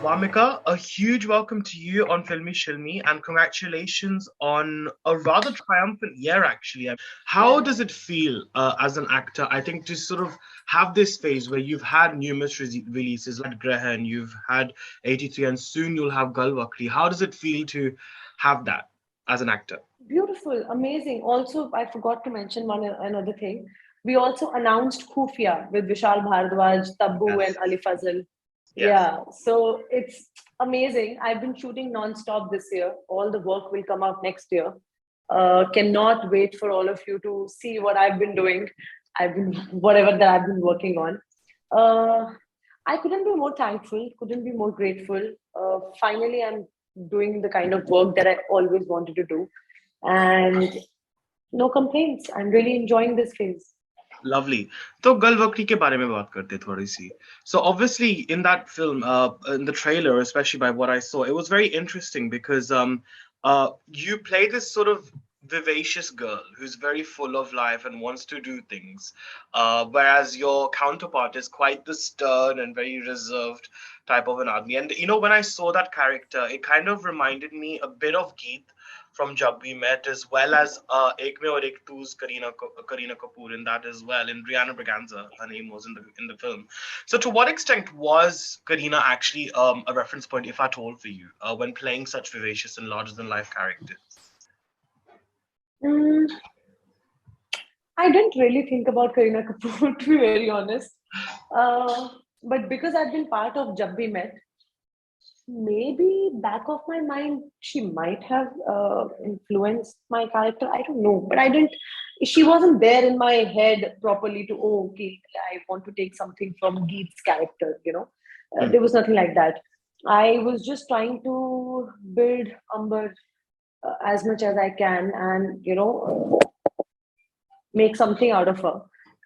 Vamika, a huge welcome to you on Filmy Shilmi and congratulations on a rather triumphant year, actually. How does it feel as an actor? I think to sort of have this phase where you've had numerous releases like Grehan, you've had 83, and soon you'll have Galvakri. How does it feel to have that as an actor? Beautiful, amazing. Also, I forgot to mention one another thing. We also announced Khufia with Vishal Bhardwaj, Tabu, and Yes, Ali Fazal. yes. Yeah, so it's amazing. I've been shooting non-stop this year. All the work will come out next year. Cannot wait for all of you to see what I've been doing. I've been whatever that I've been working on. Uh, I couldn't be more thankful. Couldn't be more grateful. Finally, I'm doing the kind of work that I always wanted to do, and no complaints. I'm really enjoying this phase. Lovely. तो गलवकड़ी के बारे में बात करते हैं थोड़ी सी. So obviously in that film, in the trailer, especially by what I saw, it was very interesting because you play this sort of vivacious girl who's very full of life and wants to do things, whereas your counterpart is quite the stern and very reserved type of an army. And you know, when I saw that character, it kind of reminded me a bit of Geet from Jab We Met, as well as Ek Mein Aur Ek Tu's Kareena Kapoor in that as well. And Rihanna Braganza, her name was in the film. So, to what extent was Kareena actually a reference point, if at all, for you when playing such vivacious and larger than life characters? Mm, I didn't really think about Kareena Kapoor, to be very honest. Uh, but because I've been part of Jab We Met, maybe back of my mind, she might have influenced my character. I don't know, but I didn't. She wasn't there in my head properly to. Oh, okay, I want to take something from Geet's character. Hmm. There was nothing like that. I was just trying to build Amber as much as I can, and make something out of her.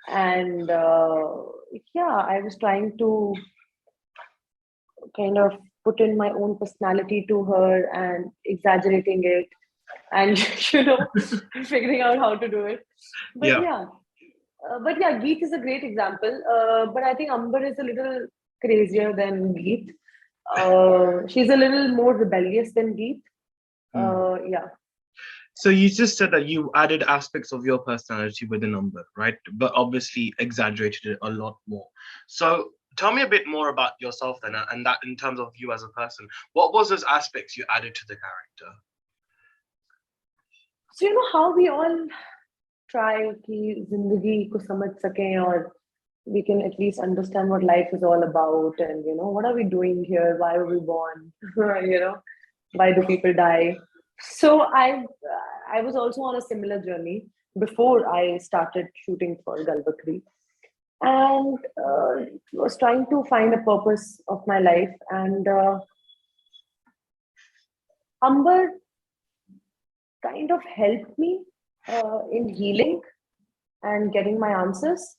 And yeah, I was trying to kind of put in my own personality to her and exaggerating it and figuring out how to do it. But Yeah. yeah, Geet is a great example. But I think Amber is a little crazier than Geet. She's a little more rebellious than Geet. Hmm. Yeah. So you just said that you added aspects of your personality with the number, right? But obviously exaggerated it a lot more. So tell me a bit more about yourself then, and that in terms of you as a person. What was those aspects you added to the character? So you know how we all try कि जिंदगी को समझ सकें और we can at least understand what life is all about and what are we doing here, why were we born, you know why do people die. So I was also on a similar journey before I started shooting for Galvakri, and was trying to find a purpose of my life, and Amber kind of helped me in healing and getting my answers,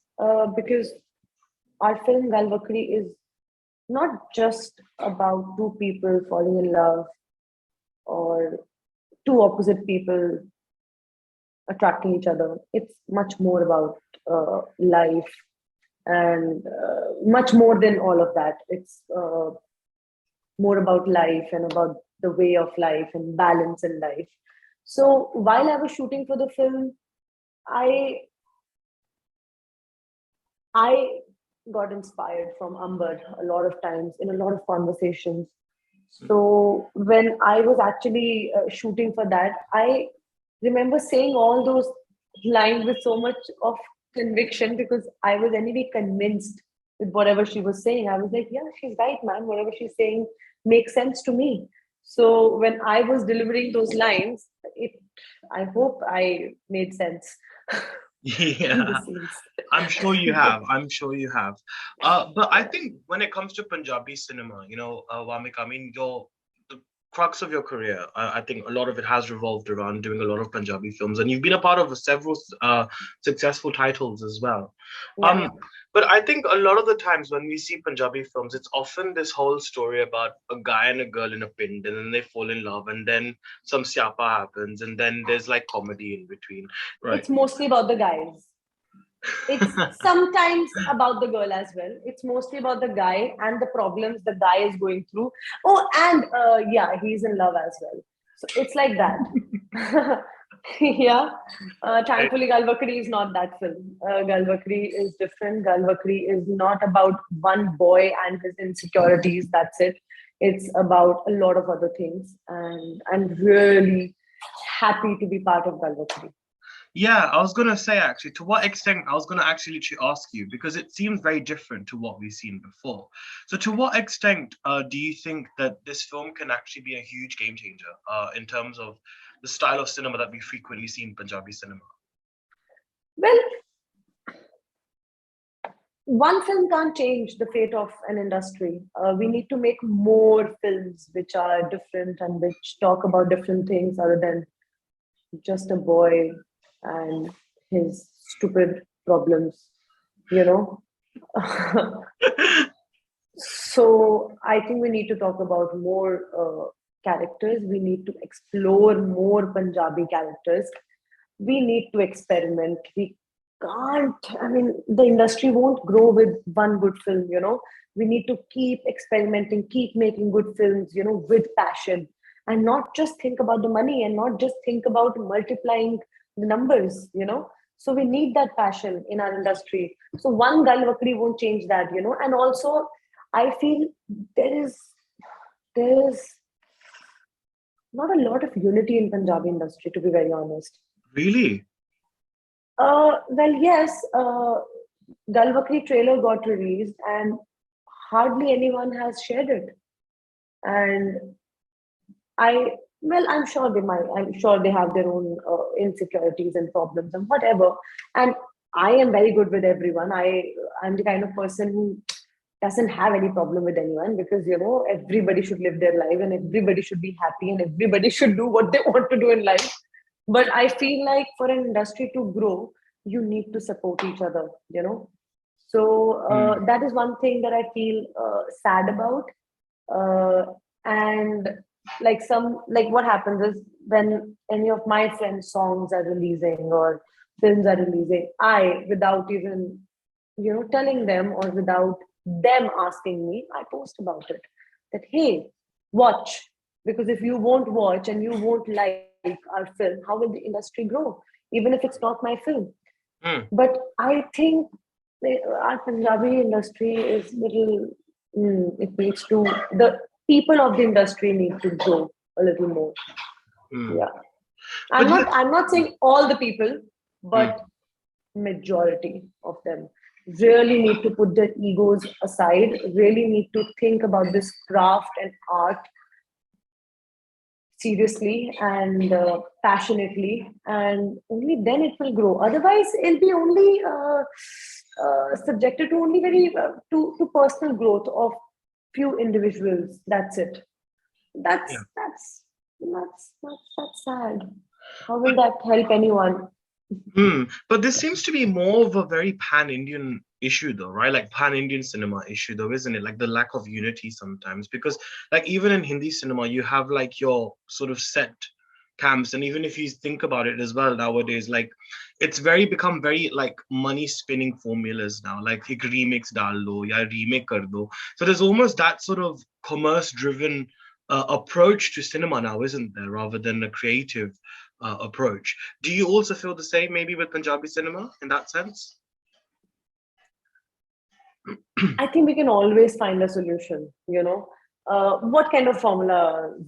because our film Galvakri is not just about two people falling in love or two opposite people attracting each other. It's much more about life, and much more than all of that. It's more about life and about the way of life and balance in life. So while I was shooting for the film, I I got inspired from Amber a lot of times in a lot of conversations. So when I was actually shooting for that, I remember saying all those lines with so much of conviction because I was anyway convinced with whatever she was saying. I was like, yeah, she's right, man. Whatever she's saying makes sense to me. So when I was delivering those lines, I hope I made sense in the Yeah, scenes. I'm sure you have. I'm sure you have. But I think when it comes to Punjabi cinema, Vamik, I mean, the crux of your career, I think a lot of it has revolved around doing a lot of Punjabi films, and you've been a part of several successful titles as well. Yeah. Um, but I think a lot of the times when we see Punjabi films, it's often this whole story about a guy and a girl in a pind, and then they fall in love, and then some siapa happens, and then there's like comedy in between, right? It's mostly about the guys. It's sometimes about the girl as well. It's mostly about the guy and the problems the guy is going through. Oh, and yeah, he's in love as well. So it's like that. Yeah. Right. Thankfully, Galvakri is not that film. Galvakri is different. Galvakri is not about one boy and his insecurities. That's it. It's about a lot of other things. And I'm really happy to be part of Galvakri. Yeah, I was gonna say actually, to what extent I was gonna actually literally ask you because it seems very different to what we've seen before. So, to what extent do you think that this film can actually be a huge game changer in terms of the style of cinema that we frequently see in Punjabi cinema? Well, one film can't change the fate of an industry. We need to make more films which are different and which talk about different things other than just a boy and his stupid problems, you know. So I think we need to talk about more characters. We need to explore more Punjabi characters. We need to experiment. We can't, I mean, the industry won't grow with one good film, you know. We need to keep experimenting, keep making good films, you know, with passion, and not just think about the money and not just think about multiplying the numbers, you know. So we need that passion in our industry. So one Galvakri won't change that, you know. And also, I feel there is there is not a lot of unity in Punjabi industry, to be very honest. Really? Well, yes, Galvakri trailer got released and hardly anyone has shared it. And I'm sure I'm sure they have their own insecurities and problems and whatever. And I am very good with everyone. I'm the kind of person who doesn't have any problem with anyone because, you know, everybody should live their life and everybody should be happy and everybody should do what they want to do in life. But I feel like for an industry to grow, you need to support each other, you know. So Hmm. that is one thing that I feel sad about. And like what happens is when any of my friends' songs are releasing or films are releasing, I, without even, you know, telling them or without them asking me, I post about it. That hey, watch, because if you won't watch and you won't like our film, how will the industry grow? Even if it's not my film. Hmm. But I think our Punjabi industry is little. It needs to the people of the industry need to grow a little more. Hmm. Yeah, But yeah. I'm not saying all the people, Hmm. but majority of them really need to put their egos aside. Really need to think about this craft and art seriously and passionately, and only then it will grow. Otherwise, it'll be only subjected to only very to personal growth of few individuals. That's it. Yeah. That's sad. How will that help anyone? Hmm. But this seems to be more of a very pan-Indian issue, though, right? Like pan-Indian cinema issue, though, isn't it? Like the lack of unity sometimes, because like even in Hindi cinema, you have like your sort of set camps, and even if you think about it as well nowadays, like it's very become very like money spinning formulas now. Like एक remix डाल दो या remake कर दो. So there's almost that sort of commerce driven approach to cinema now, isn't there, rather than a creative approach. Do you also feel the same, maybe with Punjabi cinema in that sense? I think we can always find a solution, you know. What kind of formulas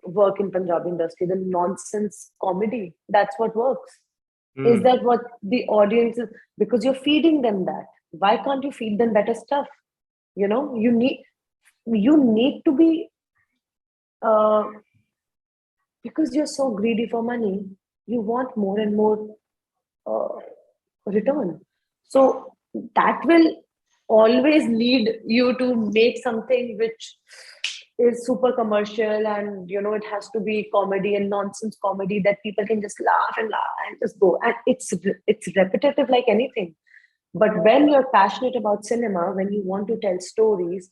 work in Punjabi industry? The nonsense comedy. That's what works. Is Mm, that what the audience is? Because you're feeding them that. Why can't you feed them better stuff? You know, you need to be uh, because you're so greedy for money. You want more and more uh, return. So that will always lead you to make something which is super commercial, and you know it has to be comedy and nonsense comedy that people can just laugh and laugh and just go, and it's repetitive like anything. But when you're passionate about cinema, when you want to tell stories,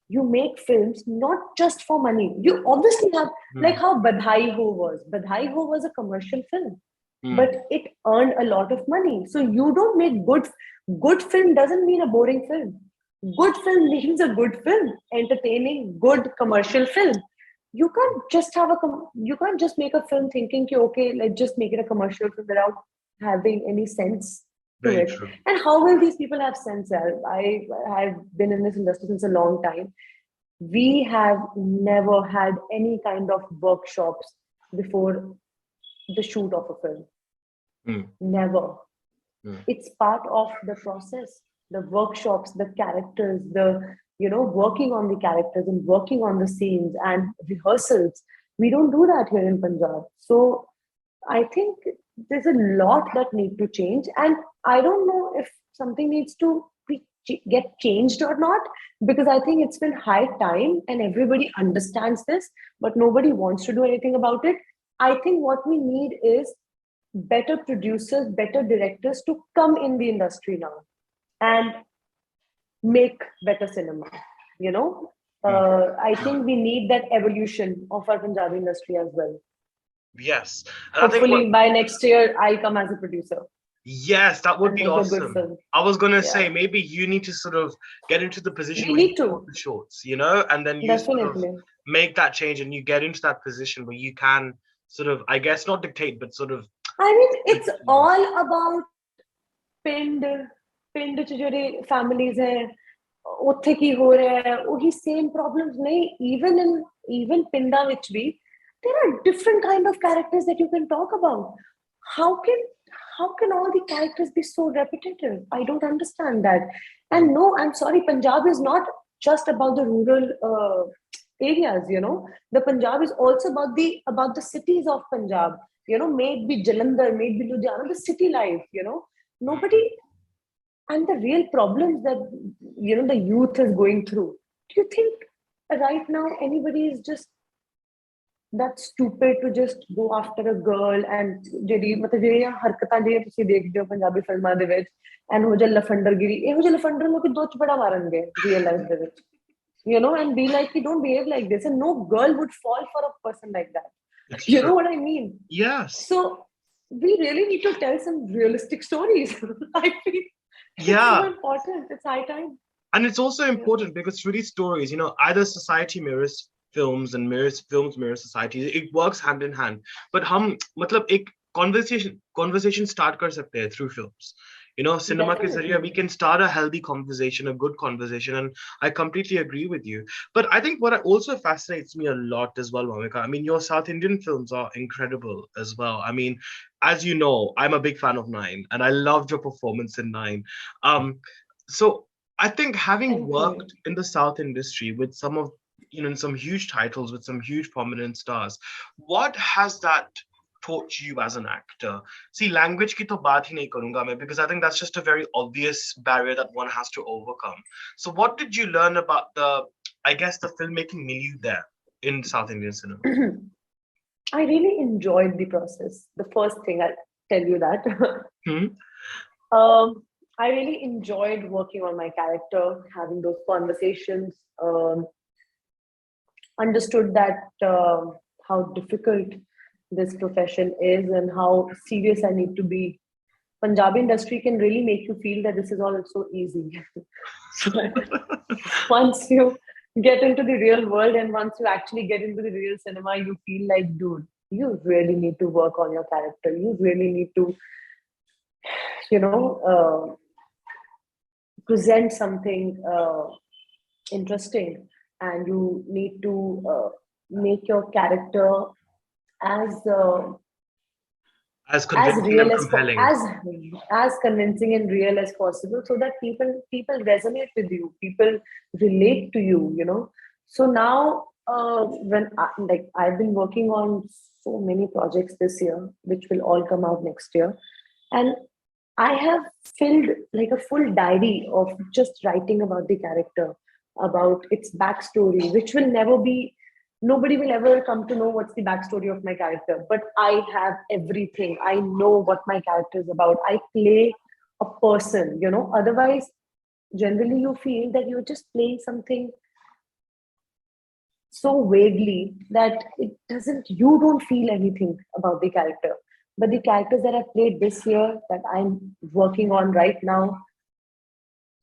you make films not just for money. You obviously have, like mm, how Badhai Ho was. Badhai Ho was a commercial film. but it earned a lot of money. So you don't make good film doesn't mean a boring film. Good film means a good film, entertaining, good commercial film. You can't just make a film thinking ki, okay, let's just make it a commercial film without having any sense to Very it. true. And how will these people have sense? I've been in this industry since a long time. We have never had any kind of workshops before the shoot of a film. Never. It's part of the process, the workshops, the characters, the working on the characters and working on the scenes and rehearsals. We don't do that here in Punjab. So I think there's a lot that need to change, and I don't know if something needs to get changed or not, because I think it's been high time and everybody understands this, but nobody wants to do anything about it. I think what we need is better producers, better directors to come in the industry now and make better cinema. I think we need that evolution of our Punjabi industry as well. Yes. And hopefully by next year I'll come as a producer. Yes, that would be awesome. I was going to say, maybe you need to sort of get into the position where you put the shorts, and then you sort of make that change and you get into that position where you can sort of, I guess, not dictate, but sort of. I mean, it's all about pind ਚ ਜਿਹੜੇ families ਹੈ ਉੱਥੇ ਕੀ ਹੋ ਰਿਹਾ ਹੈ ਉਹੀ same problems ਨਹੀਂ even ਪਿੰਡਾਂ ਵਿੱਚ ਵੀ there are different kind of characters that you can talk about. How can all the characters be so repetitive? I don't understand that. And no, I'm sorry, Punjab is not just about the rural areas. The Punjab is also about the cities of Punjab. May it be Jalandhar, may it be Ludhiana, the city life. Nobody, and the real problems that the youth is going through. Do you think right now anybody is just that stupid to just go after a girl and ਜਿਹੜੀ ਮਤਲਬ ਜਿਹੜੀਆਂ ਹਰਕਤਾਂ ਜਿਹੜੀਆਂ ਤੁਸੀਂ ਦੇਖਦੇ ਹੋ ਪੰਜਾਬੀ ਫਿਲਮਾਂ ਦੇ ਵਿੱਚ ਇਹੋ ਜਿਹਾ ਲਫੰਡਰਗਿਰੀ ਇਹੋ ਜਿਹੇ ਲਫੰਡਰ ਲੋਕ ਦੋ ਚਪੜਾ ਮਾਰਨਗੇ ਰੀਅਲ ਲਾਈਫ ਦੇ ਵਿੱਚ and be like, you don't behave like this, and no girl would fall for a person like that. You know what I mean? Yes. So we really need to tell some realistic stories. I feel it's so important. It's high time. And it's also important because through these stories, either society mirrors films and films mirror society. It works hand in hand. But hum matlab ek conversation start kar sakte hain through films. Cinema ke zariya we can start a healthy conversation, a good conversation, and I completely agree with you. But I think what also fascinates me a lot as well, Bhumika, I mean, your South Indian films are incredible as well. I mean, as you know, I'm a big fan of Nine, and I loved your performance in Nine. So I think having worked in the South industry with some of some huge titles with some huge prominent stars, what has that taught you as an actor? See, language ki to baat hi nahi karunga main, because I think that's just a very obvious barrier that one has to overcome. So what did you learn about the filmmaking milieu there in South Indian cinema? I really enjoyed the process. The first thing I'll tell you that. I really enjoyed working on my character, having those conversations, understood that how difficult this profession is and how serious I need to be. Punjabi industry can really make you feel that this is all so easy. So once you get into the real world and once you actually get into the real cinema, you feel like, dude, you really need to work on your character. You really need to, present something interesting. And you need to make your character as convincing and compelling, as convincing and real as possible, so that people resonate with you, people relate to you. So now when I've been working on so many projects this year, which will all come out next year, and I have filled like a full diary of just writing about the character, about its backstory, which will never be, nobody will ever come to know what's the backstory of my character, but I have everything. I know what my character is about. I play a person, otherwise generally you feel that you're just playing something so vaguely that you don't feel anything about the character. But the characters that I played this year, that I'm working on right now,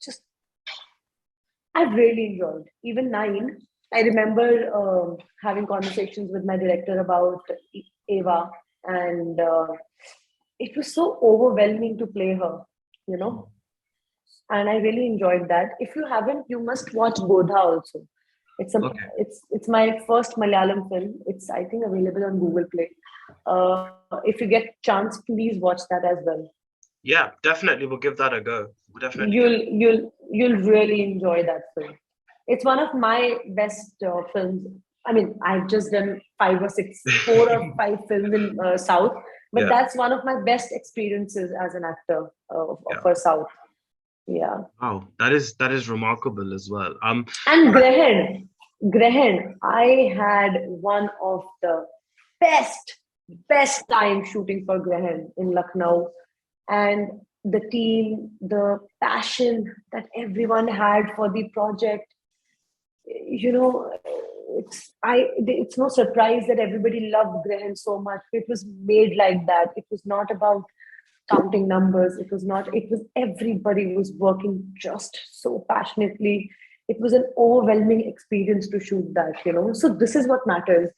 just I've really enjoyed. Even Nine, I remember having conversations with my director about Ava, and it was so overwhelming to play her, you know. And I really enjoyed that. If you haven't, you must watch Godha also. It's a Okay. it's my first Malayalam film. It's I think available on Google Play. If you get chance, please watch that as well. Yeah, definitely. We'll give that a go. We'll definitely give. You'll really enjoy that film. It's one of my best films. I mean, I've just done four or five films in South, but Yeah, that's one of my best experiences as an actor yeah. for South. Yeah. Wow, that is remarkable as well. And Grehan, I had one of the best, best time shooting for Grehan in Lucknow. And the team, the passion that everyone had for the project, you know, it's no surprise that everybody loved Grehan so much. It was made like that. It was not about counting numbers. It was not, it was everybody was working just so passionately. It was an overwhelming experience to shoot that, you know. So this is what matters.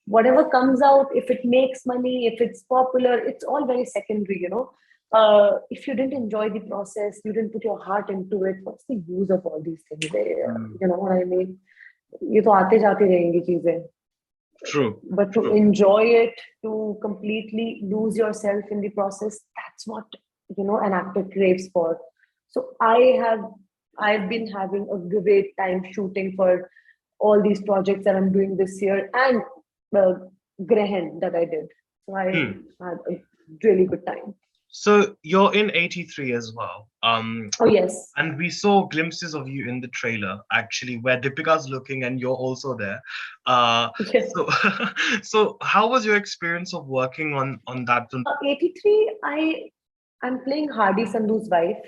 Whatever comes out, if it makes money, if it's popular, it's all very secondary, you know. If you didn't enjoy the process, you didn't put your heart into it, what's the use of all these things? mm, You know what I mean? ये तो आते जाते रहेंगी चीजें, true, but to true. enjoy it, to completely lose yourself in the process, that's what, you know, an actor craves for. So I've been having a great time shooting for all these projects that I'm doing this year, and uh, Grehen that I did. So I Hmm. had a really good time. So you're in 83 as well. Oh yes. And we saw glimpses of you in the trailer, actually, where Deepika's looking and you're also there. Yes. So so how was your experience of working on that film? 83, I'm playing Hardy Sandhu's wife,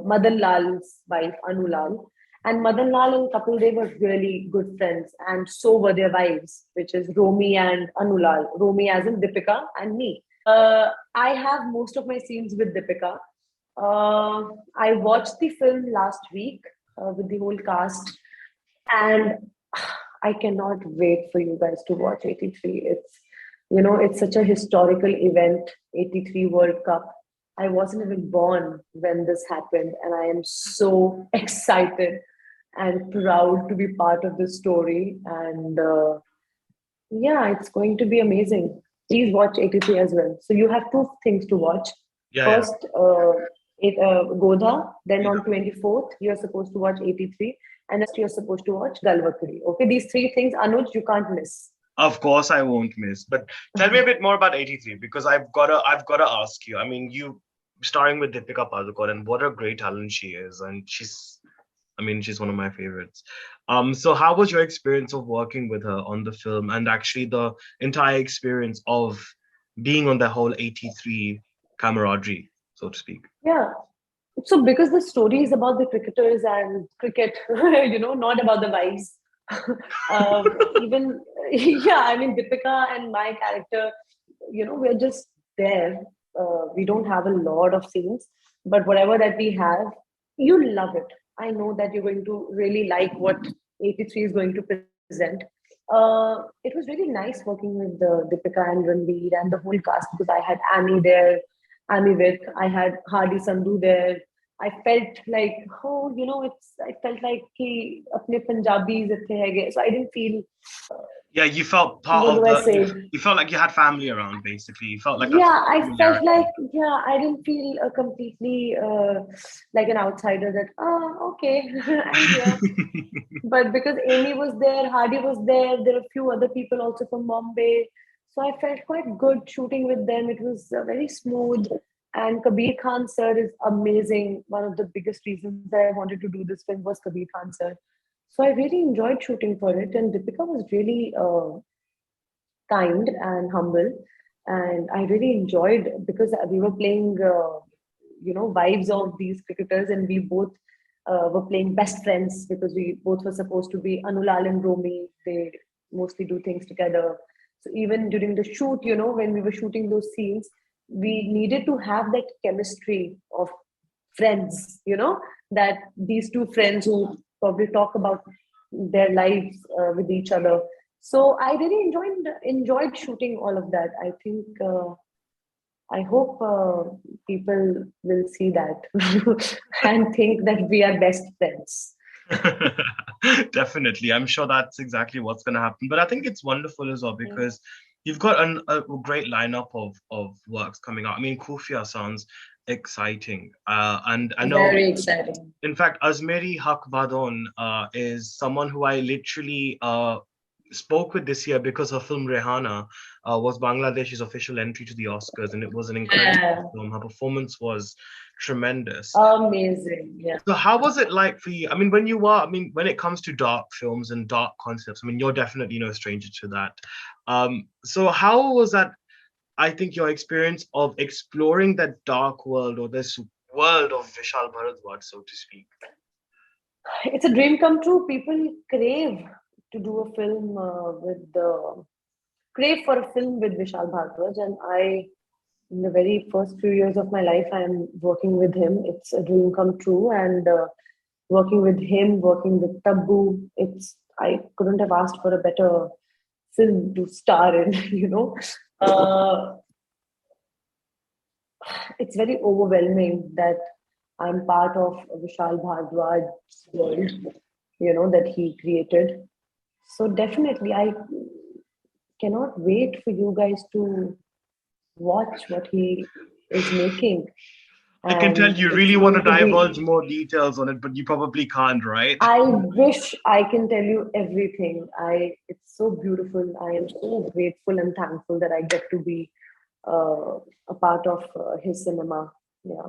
Madan Lal's wife, Anu Lal. And Madan Lal and Kapil Dev were really good friends, and so were their wives, which is Romi and Anu Lal. Romi as in Deepika and me. I have most of my scenes with Deepika. I watched the film last week with the whole cast, and I cannot wait for you guys to watch 83. It's, you know, it's such a historical event, 83 World Cup. I wasn't even born when this happened, and I am so excited and proud to be part of this story. And yeah, it's going to be amazing. Please watch 83 as well. So you have two things to watch. Yeah, yeah, First, Godha. Then yeah. on 24th, you're supposed to watch 83. And you're supposed to watch Galvakri. Okay, these three things, Anuj, you can't miss. Of course I won't miss. But tell me a bit more about 83 because I've gotta ask you. I mean, you starring with Deepika Padukone, and what a great talent she is. And she's one of my favorites. So how was your experience of working with her on the film and actually the entire experience of being on the whole 83 camaraderie, so to speak? Yeah. So because the story is about the cricketers and cricket, you know, not about the wives. Even yeah, I mean Deepika and my character, you know, we're just there. We don't have a lot of scenes, but whatever that we have, you love it. I know that you're going to really like what 83 is going to present. It was really nice working with Deepika and Ranveer and the whole cast because I had Annie there, Amy with, I had Hardy Sandhu there. I felt like, oh, you know, I felt like कि अपने Punjabis इतने हैगे. So I didn't feel, Yeah, you felt part what of do I the say? you felt like you had family around basically. You felt like a Yeah, I felt familiarity. like, yeah, I didn't feel completely like an outsider that, oh, okay, I'm here. But because Amy was there, Hardy was there were a few other people also from Bombay. So I felt quite good shooting with them. It was very smooth. And Kabir Khan sir is amazing. One of the biggest reasons that I wanted to do this film was Kabir Khan sir. So I really enjoyed shooting for it. And Deepika was really kind and humble. And I really enjoyed because we were playing, you know, wives of these cricketers, and we both were playing best friends because we both were supposed to be Anulal and Romi. They mostly do things together. So even during the shoot, you know, when we were shooting those scenes, we needed to have that chemistry of friends, that these two friends who probably talk about their lives with each other. So I really enjoyed shooting all of that. I think I hope people will see that and think that we are best friends. Definitely. I'm sure that's exactly what's going to happen. But I think it's wonderful as well Yeah. because you've got a great lineup of works coming out. I mean, Kufia sounds exciting. And I know, Very exciting. in fact, Azmeri Haq Badon is someone who I literally spoke with this year because her film Rehana was Bangladesh's official entry to the Oscars, and it was an incredible Yeah. film. Her performance was tremendous. Amazing. Yeah. So how was it like for you? I mean, when it comes to dark films and dark concepts, I mean, you're definitely no stranger to that. So how was that, I think, your experience of exploring that dark world or this world of Vishal Bharadwaj, so to speak? It's a dream come true. People crave to do a film crave for a film with Vishal Bhardwaj, and in the very first few years of my life, I'm working with him. It's a dream come true, and working with him, working with Tabu, I couldn't have asked for a better film to star in. uh, it's very overwhelming that I'm part of Vishal Bhardwaj's world, that he created. So definitely, I cannot wait for you guys to watch what he is making. I can tell And you it's really want to going to divulge be, more details on it, but you probably can't, right? I wish I can tell you everything. It's so beautiful. I am so grateful and thankful that I get to be a part of his cinema. Yeah.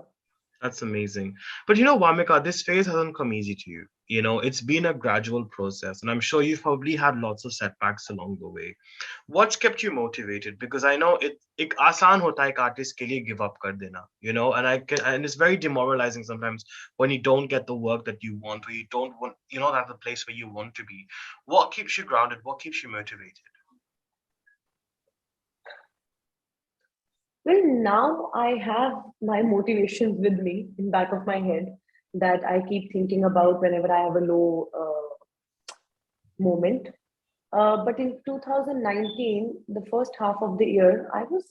That's amazing. But you know, Vamika, this phase hasn't come easy to you. You know, it's been a gradual process, and I'm sure you've probably had lots of setbacks along the way. What's kept you motivated? Because I know it आसान होता है एक artist के लिए give up कर देना, and it's very demoralizing sometimes when you don't get the work that you want, or you don't want, that's the place where you want to be. What keeps you grounded? What keeps you motivated? Well, now I have my motivations with me in back of my head that I keep thinking about whenever I have a low moment. But in 2019, the first half of the year, I was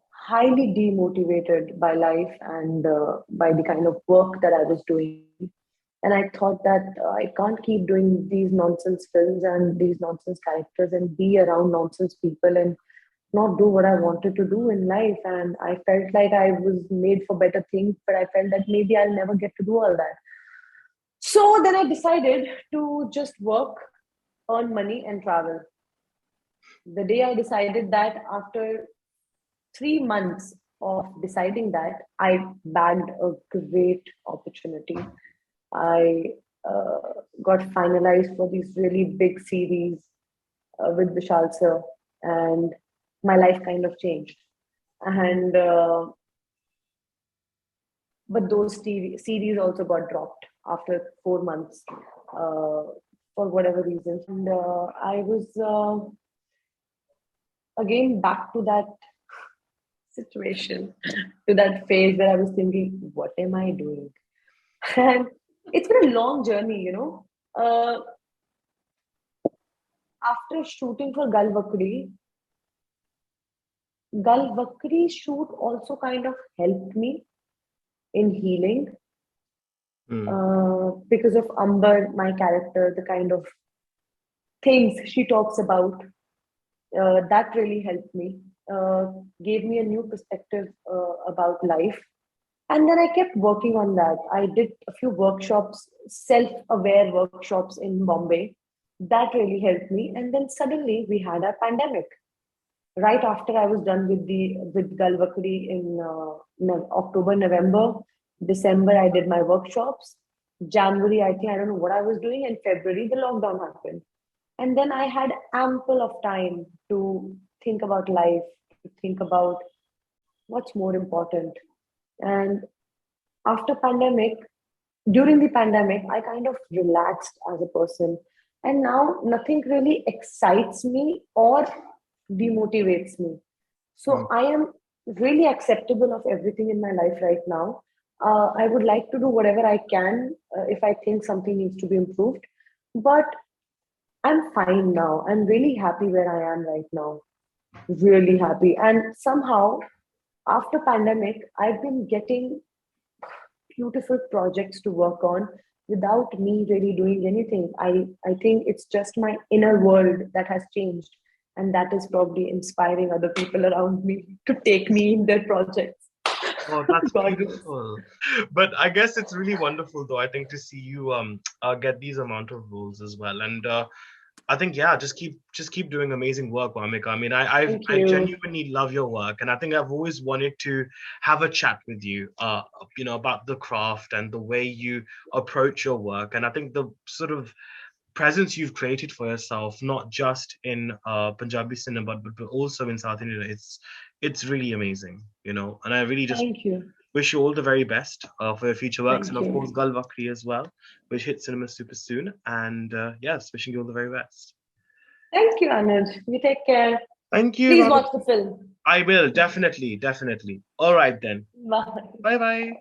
highly demotivated by life and by the kind of work that I was doing. And I thought that I can't keep doing these nonsense films and these nonsense characters and be around nonsense people and not do what I wanted to do in life. And I felt like I was made for better things, but I felt that maybe I'll never get to do all that. So then I decided to just work, earn money, and travel. The day I decided that, after 3 months of deciding that, I bagged a great opportunity. I got finalized for these really big series with Vishal sir, and my life kind of changed. And but those series also got dropped after 4 months for whatever reasons, and I was again back to that situation, to that phase where I was thinking, what am I doing? And it's been a long journey, after shooting for Galvakri shoot also kind of helped me in healing Hmm. because of Amber, my character, the kind of things she talks about. That really helped me, gave me a new perspective about life. And then I kept working on that. I did a few workshops, self aware workshops in Bombay. That really helped me. And then suddenly we had a pandemic. Right after I was done with Galvakri in October, November, December, I did my workshops. January, I think, I don't know what I was doing. And February, the lockdown happened. And then I had ample of time to think about life, to think about what's more important. And after pandemic, during the pandemic, I kind of relaxed as a person. And now nothing really excites me or demotivates me. Hmm. So I am really acceptable of everything in my life right now. I would like to do whatever I can if I think something needs to be improved. But I'm fine now. I'm really happy where I am right now. Really happy. And somehow, after pandemic, I've been getting beautiful projects to work on without me really doing anything. I think it's just my inner world that has changed. And that is probably inspiring other people around me to take me in their projects. Oh, that's God knows. beautiful. But I guess it's really wonderful, though, I think, to see you get these amount of roles as well. And I think, yeah, just keep doing amazing work, Vamika. I mean, Thank I you. genuinely love your work, and I think I've always wanted to have a chat with you, about the craft and the way you approach your work. And I think the sort of presence you've created for yourself, not just in Punjabi cinema, but also in South India, it's really amazing, And I really just Thank you. wish you all the very best for your future works, and Thank of course you. Gal Vakri as well, which hits cinema super soon. And yes, wishing you all the very best. Thank you, Anuj. You take care. Thank you, Please Robert. watch the film. I will definitely. All right then. Bye. Bye bye.